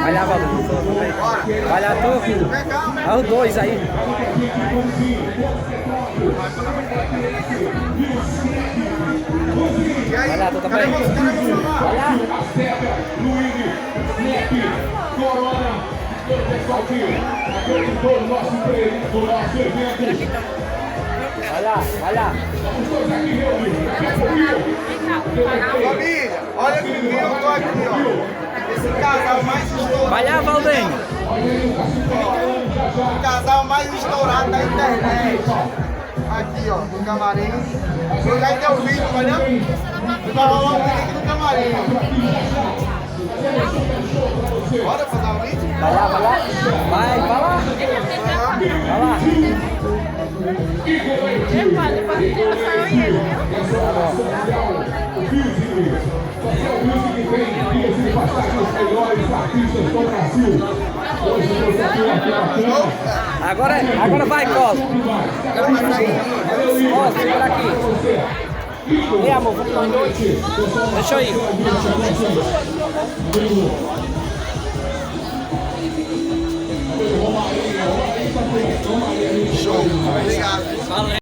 Vai lá, Valdir. Vai lá, tu. Olha os dois aí. Vai lá, tu também. Vai lá. Vai lá, vai lá. Família, olha com quem eu tô aqui, ó. Esse casal mais estourado. Vai lá, Valdênio. O casal mais estourado da internet. Aqui, ó, no camarim. Eu já deu vídeo, vai não? Vai rolar um vídeo aqui no camarim. Bora fazer um vídeo? Vai lá, vai lá. Vai lá. Vai lá. Agora vai, Costa. Costa, segura aqui. Ei, amor, vamos nós dois. Deixa eu ir.